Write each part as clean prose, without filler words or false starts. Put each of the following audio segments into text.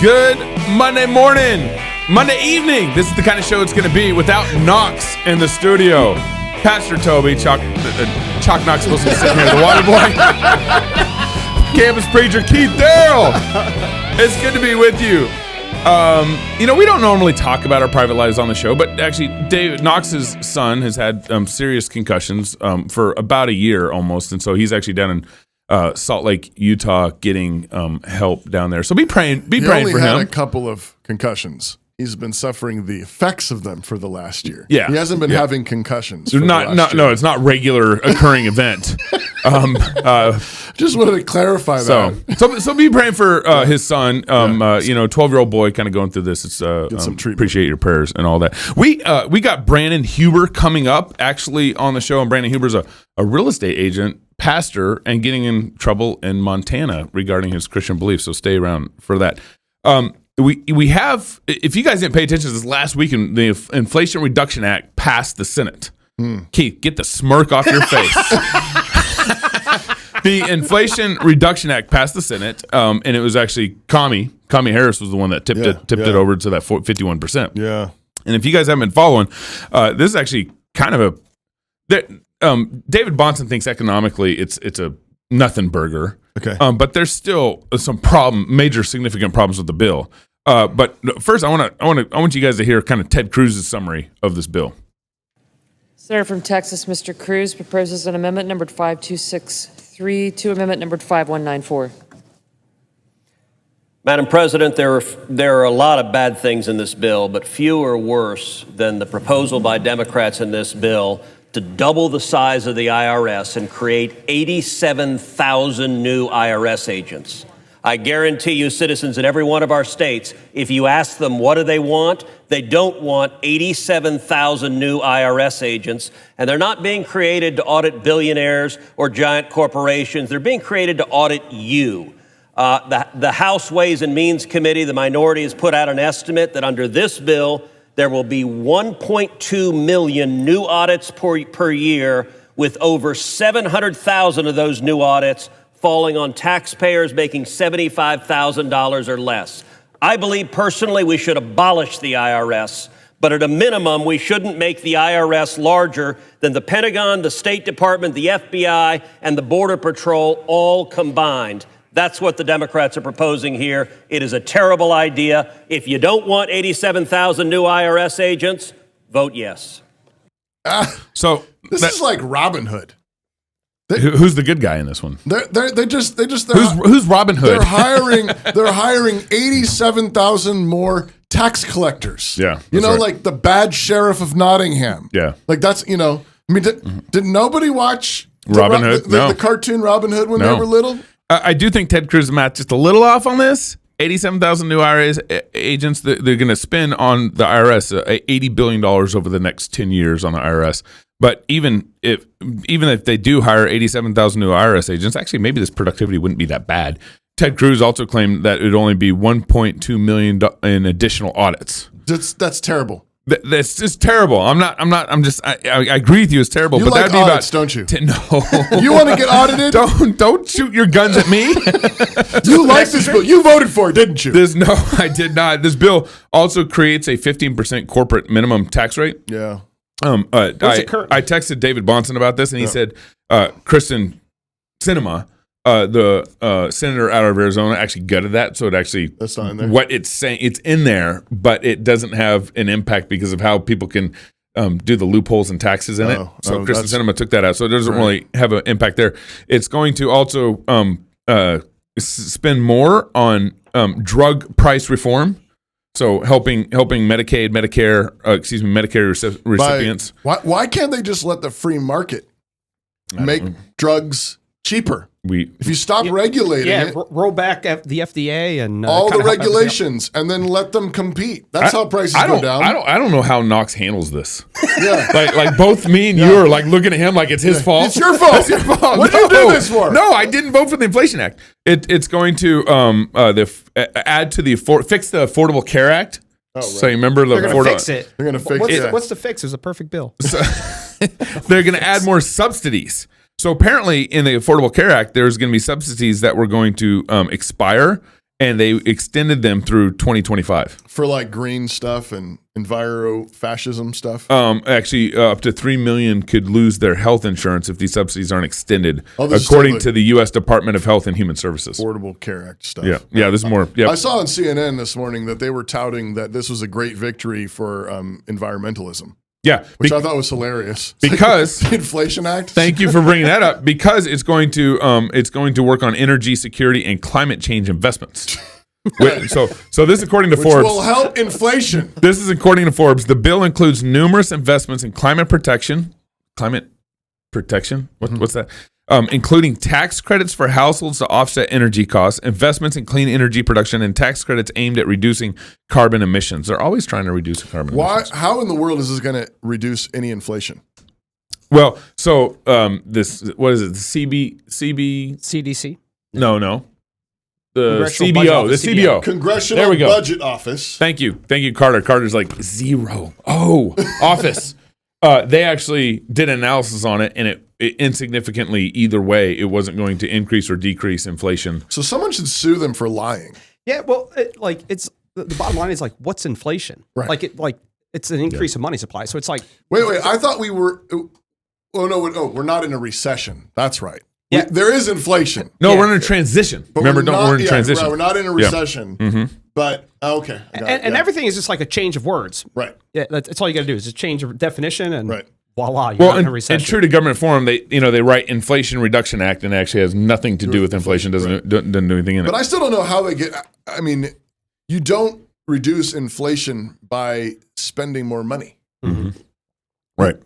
Good Monday morning, Monday evening. This is the kind of show it's going to be without Knox in the studio. Pastor Toby, Chalk Knox supposed to be sitting here, the water boy. Campus preacher Keith Darrell. It's good to be with you. We don't normally talk about our private lives on the show, but actually, Knox's son has had serious concussions for about a year almost, and so he's actually down in Salt Lake, Utah, getting help down there. So be praying for him. He only had a couple of concussions. He's been suffering the effects of them for the last year. Yeah, he hasn't been having concussions. For No, it's not regular occurring event. Just wanted to clarify that. So be praying for his son. 12-year-old boy, kind of going through this. It's get some treatment. Appreciate your prayers and all that. We got Brandon Huber coming up actually on the show, and Brandon Huber's a real estate agent, pastor, and getting in trouble in Montana regarding his Christian beliefs. So stay around for that. We have, if you guys didn't pay attention to this last week, the Inflation Reduction Act passed the Senate. Keith, get the smirk off your face. The Inflation Reduction Act passed the Senate, and it was actually Kami Harris was the one that tipped it over to that 51%. Yeah. And if you guys haven't been following, this is actually kind of David Bahnsen thinks economically it's a nothing burger. Okay. But there's still some major significant problems with the bill. But first, I want you guys to hear kind of Ted Cruz's summary of this bill. Senator from Texas, Mr. Cruz, proposes an amendment numbered 5263 to amendment numbered 5194. Madam President, there are a lot of bad things in this bill, but few are worse than the proposal by Democrats in this bill to double the size of the IRS and create 87,000 new IRS agents. I guarantee you, citizens in every one of our states, if you ask them what do they want, they don't want 87,000 new IRS agents, and they're not being created to audit billionaires or giant corporations. They're being created to audit you. The House Ways and Means Committee, the minority, has put out an estimate that under this bill, there will be 1.2 million new audits per year, with over 700,000 of those new audits falling on taxpayers making $75,000 or less. I believe personally we should abolish the IRS, but at a minimum, we shouldn't make the IRS larger than the Pentagon, the State Department, the FBI, and the Border Patrol all combined. That's what the Democrats are proposing here. It is a terrible idea. If you don't want 87,000 new IRS agents, vote yes. This is like Robin Hood. Who's the good guy in this one? Who's Robin Hood? They're hiring 87,000 more tax collectors. Yeah, like the bad sheriff of Nottingham. Yeah, like that's did nobody watch Robin Hood? The cartoon Robin Hood when they were little? I do think Ted Cruz math just a little off on this. 87,000 new IRS agents that they're going to spend on the IRS, $80 billion over the next 10 years on the IRS. But even if they do hire 87,000 new IRS agents, actually maybe this productivity wouldn't be that bad. Ted Cruz also claimed that it would only be $1.2 million in additional audits. That's terrible. That's just terrible. I agree with you. It's terrible. You but like that'd be audits, don't you? No. You want to get audited? Don't shoot your guns at me. You like this bill. You voted for it, didn't you? No, I did not. This bill also creates a 15% corporate minimum tax rate. Yeah. I texted David Bahnsen about this, and he said Kristen Sinema, the senator out of Arizona, actually gutted that. So that's not in there. What it's saying, it's in there, but it doesn't have an impact because of how people can do the loopholes and taxes in it. So Kristen Sinema took that out, so it doesn't really have an impact there. It's going to also spend more on drug price reform. So helping Medicaid, Medicare recipients. Why can't they just let the free market make drugs cheaper? If you stop regulating it, roll back the FDA and all the regulations, and then let them compete. That's how prices go down. I don't know how Knox handles this. Yeah, like both me and you are like looking at him like it's his fault. It's your fault. It's your fault. What did you do this for? No, I didn't vote for the Inflation Act. It's going to add to fix the Affordable Care Act. Oh, right. So you remember they're going to fix it. They're going to fix it. What's the fix? It was a perfect bill. So, they're going to add more subsidies. So apparently in the Affordable Care Act, there's going to be subsidies that were going to expire and they extended them through 2025. For like green stuff and enviro-fascism stuff? Actually, up to 3 million could lose their health insurance if these subsidies aren't extended, This according is to the U.S. Department of Health and Human Services. Affordable Care Act stuff. Yeah, this is more. Yeah, I saw on CNN this morning that they were touting that this was a great victory for environmentalism. Yeah, Which I thought was hilarious. Because the Inflation Act. Thank you for bringing that up. Because it's going to work on energy security and climate change investments. So this, according to Forbes, will help inflation. This is according to Forbes. The bill includes numerous investments in climate protection. Climate protection. What's that? Including tax credits for households to offset energy costs, investments in clean energy production, and tax credits aimed at reducing carbon emissions. They're always trying to reduce carbon emissions. How in the world is this going to reduce any inflation? Well, so this, what is it? The CDC? No. The Congressional CBO. Budget The Office, CBO. Congressional There we go. Budget Office. Thank you, Carter. Carter's like 0. Oh, office. They actually did analysis on it, and it insignificantly either way, it wasn't going to increase or decrease inflation. So someone should sue them for lying. Yeah, well, it's the bottom line is like, what's inflation? Right. It's an increase of money supply. So it's like, Wait. I thought we were. Oh no. We're not in a recession. That's right. Yeah. There is inflation. No, Yeah. we're in a transition. But Remember, we're in a yeah, transition. Right, we're not in a recession. Mm-hmm. But okay. I got it, and yeah. everything is just like a change of words. Right. Yeah, that's all you got to do is just change of definition, and Right. voila, you're Well, not in a and recession. true to Government Forum, they write Inflation Reduction Act, and it actually has nothing to do with inflation. Doesn't do anything in it. But I still don't know how they get. I mean, you don't reduce inflation by spending more money. Right.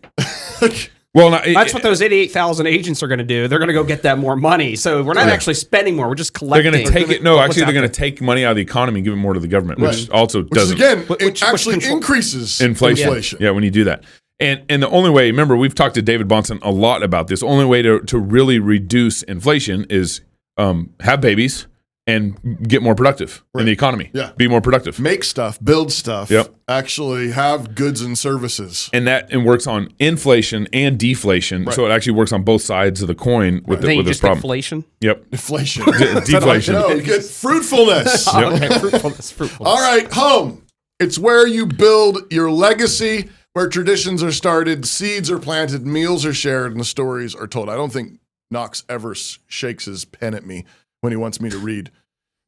Well, That's what those 88,000 agents are going to do. They're going to go get that more money. So we're not actually spending more. We're just they're collecting. going to take it. No, what's actually, out they're going there. to take money out of the economy and give it more to the government, which Right. also Which is, doesn't. again, Which it actually control- increases inflation. Yeah, when you do that. And the only way, remember, we've talked to David Bonson a lot about this. The only way to really reduce inflation is have babies and get more productive in the economy. Yeah. Be more productive. Make stuff, build stuff. Yep. Actually have goods and services. And that works on inflation and deflation. Right. So it actually works on both sides of the coin with, Then you with this just get problem. inflation. Yep. Inflation. Deflation. No, you get fruitfulness. Okay, fruitfulness. All right, home. It's where you build your legacy, where traditions are started, seeds are planted, meals are shared, and the stories are told. I don't think Knox ever shakes his pen at me when he wants me to read.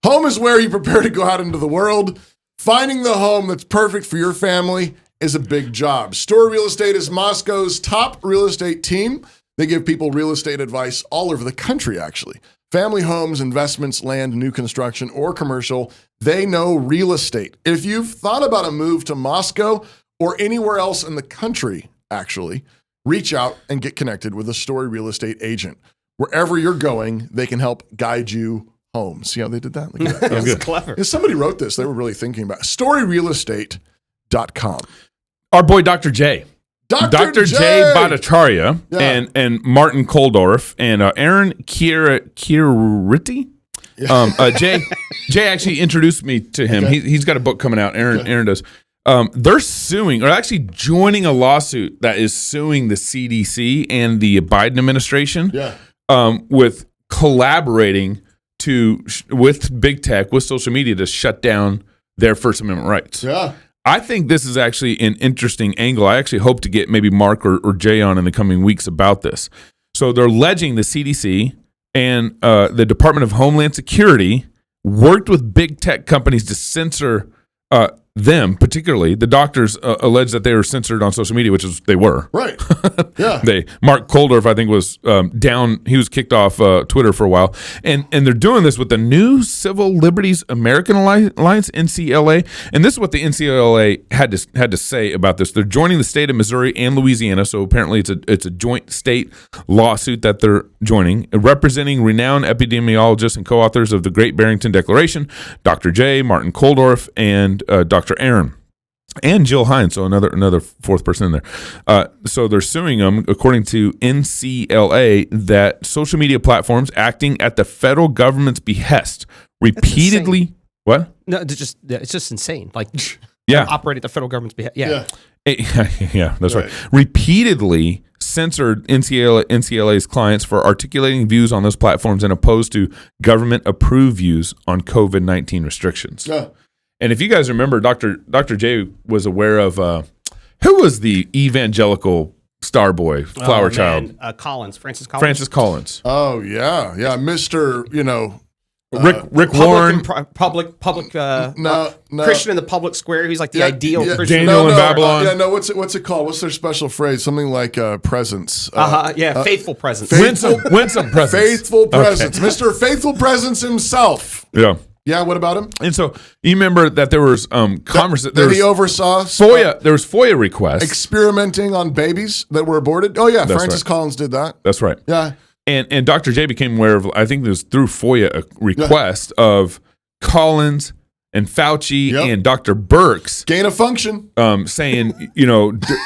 Home is where you prepare to go out into the world. Finding the home that's perfect for your family is a big job. Story Real Estate is Moscow's top real estate team. They give people real estate advice all over the country, actually. Family homes, investments, land, new construction, or commercial. They know real estate. If you've thought about a move to Moscow or anywhere else in the country, actually, reach out and get connected with a Story Real Estate agent. Wherever you're going, they can help guide you home. See how they did that? Look at that. That's good. clever. If somebody wrote this, they were really thinking about it. StoryRealestate.com. Our boy, Dr. J. Dr. J. Bhattacharya and Martin Koldorf and Aaron Kiriti. Jay actually introduced me to him. Okay. He's got a book coming out. Aaron does. They're suing, or actually joining a lawsuit that is suing the CDC and the Biden administration with collaborating with big tech, with social media to shut down their First Amendment rights. Yeah. I think this is actually an interesting angle. I actually hope to get maybe Mark or Jay on in the coming weeks about this. So they're alleging the CDC and the Department of Homeland Security worked with big tech companies to censor them, particularly the doctors allege that they were censored on social media, which is they were. Right. Yeah. Mark Koldorf, I think, was down. He was kicked off Twitter for a while, and they're doing this with the new Civil Liberties American Alliance, NCLA, and this is what the NCLA had to say about this. They're joining the state of Missouri and Louisiana, so apparently it's a joint state lawsuit that they're joining, representing renowned epidemiologists and co-authors of the Great Barrington Declaration, Dr. J, Martin Koldorf, and Dr. Aaron. And Jill Hines, so another fourth person in there. So they're suing them, according to NCLA, that social media platforms acting at the federal government's behest repeatedly. What? No, it's just insane. Like, Yeah. operate at the federal government's behalf. Yeah. Yeah. Yeah, that's right. Repeatedly censored NCLA's clients for articulating views on those platforms and opposed to government-approved views on COVID-19 restrictions. Yeah. And if you guys remember, Dr. J was aware of who was the evangelical star boy, flower child? Francis Collins. Francis Collins. Oh yeah, Mr. Rick Warren. Public No. Christian in the public square. He's like the ideal Christian. Daniel in Babylon. What's it called? What's their special phrase? Something like presence. Faithful presence. Winsome presence. Faithful presence. Mr. Faithful Presence himself. Yeah. Yeah, what about him? And so you remember that there was That he oversaw FOIA. There was FOIA requests experimenting on babies that were aborted. Oh yeah, Francis Collins did that. That's right. Yeah. And Dr. J became aware of, I think it was through FOIA, a request of Collins and Fauci and Dr. Birx Gain of function. saying,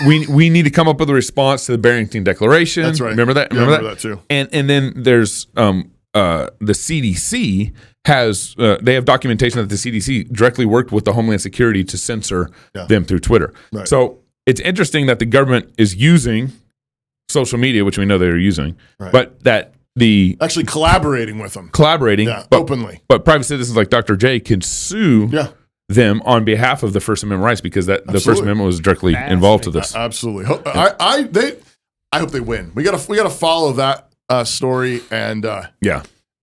we need to come up with a response to the Barrington Declaration. That's right. Remember that? Remember that too. And then there's the CDC has they have documentation that the CDC directly worked with the Homeland Security to censor them through Twitter. Right. So it's interesting that the government is using social media, which we know they're using, but that the actually collaborating with them, openly. But private citizens like Dr. J can sue them on behalf of the First Amendment rights because the First Amendment was directly involved to this. Absolutely. I hope they win. We got to follow that story and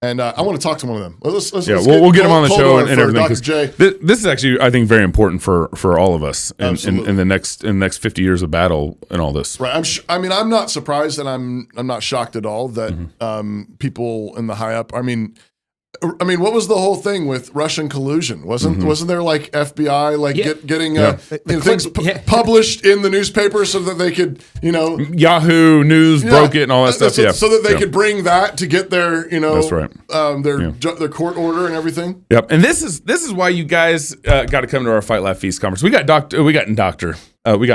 And I want to talk to one of them. We'll get them on the show and everything. Dr. J. This is actually, I think, very important for all of us in the next 50 years of battle and all this. Right. I'm not surprised, and I'm not shocked at all that people in the high up. I mean, what was the whole thing with Russian collusion? Wasn't there like FBI getting things published in the newspaper so that they could Yahoo News broke it and all that stuff, so that they could bring that to get their that's right. Their court order and everything. Yep, and this is why you guys got to come to our Fight Laugh Feast conference. We got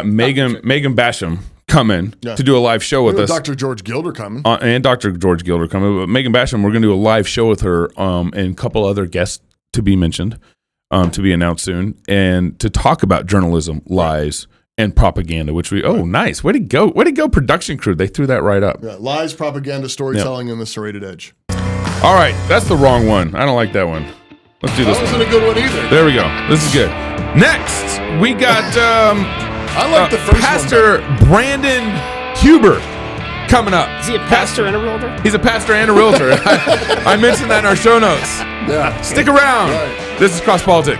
Megan Basham coming to do a live show with us. Dr. George Gilder coming. And Dr. George Gilder coming. But Megan Basham, we're going to do a live show with her and a couple other guests to be mentioned, to be announced soon, and to talk about journalism, lies, and propaganda, which nice. Way to go, production crew. They threw that right up. Yeah, lies, propaganda, storytelling, and the serrated edge. All right, that's the wrong one. I don't like that one. Let's do this one. That wasn't a good one either. There we go. This is good. Next, we got... I like the first Pastor one Brandon Huber coming up. Is he a pastor and a realtor? He's a pastor and a realtor. I mentioned that in our show notes. Yeah. Stick around. Right. This is Cross Politic.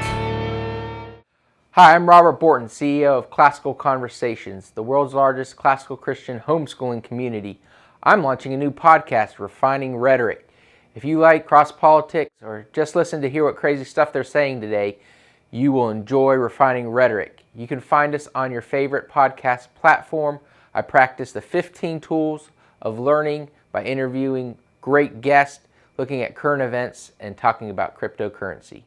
Hi, I'm Robert Borton, CEO of Classical Conversations, the world's largest classical Christian homeschooling community. I'm launching a new podcast, Refining Rhetoric. If you like cross politics or just listen to hear what crazy stuff they're saying today, you will enjoy Refining Rhetoric. You can find us on your favorite podcast platform. I practice the 15 tools of learning by interviewing great guests, looking at current events, and talking about cryptocurrency.